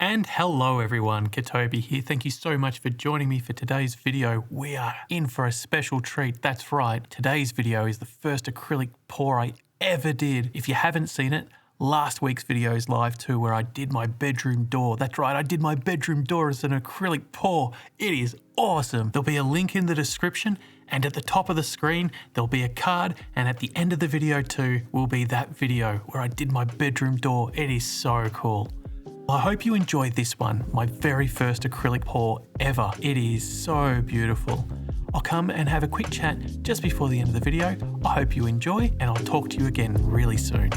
And hello everyone, Katobi here. Thank you so much for joining me for today's video. We are in for a special treat. That's right, today's video is the first acrylic pour I ever did. If you haven't seen it, last week's video is live too, where I did my bedroom door. That's right, I did my bedroom door as an acrylic pour. It is awesome. There'll be a link in the description, and at the top of the screen, there'll be a card, and at the end of the video too, will be that video where I did my bedroom door. It is so cool. I hope you enjoyed this one, my very first acrylic pour ever. It is so beautiful. I'll come and have a quick chat just before the end of the video. I hope you enjoy, and I'll talk to you again really soon.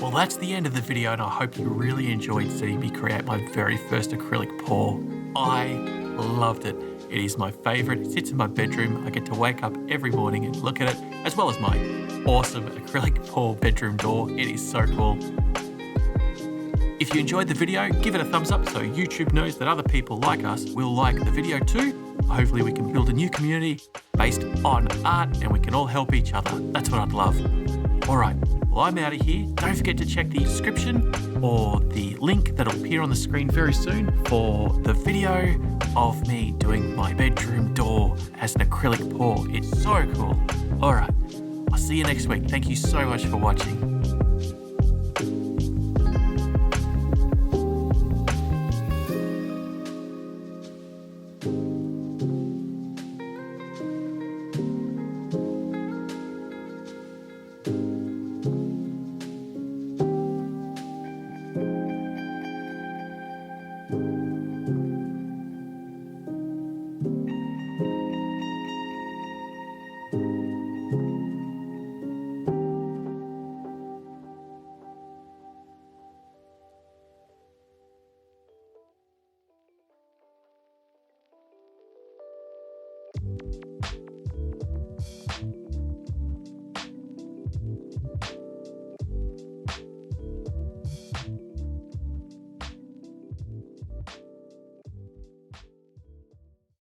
Well, that's the end of the video, and I hope you really enjoyed seeing me create my very first acrylic pour. I loved it. It is my favorite. It sits in my bedroom. I get to wake up every morning and look at it, as well as my awesome acrylic pour bedroom door. It is so cool. If you enjoyed the video, give it a thumbs up so YouTube knows that other people like us will like the video too. Hopefully we can build a new community based on art and we can all help each other. That's what I'd love. All right, well, I'm out of here. Don't forget to check the description or the link that'll appear on the screen very soon for the video of me doing my bedroom door as an acrylic pour. It's so cool. All right, I'll see you next week. Thank you so much for watching.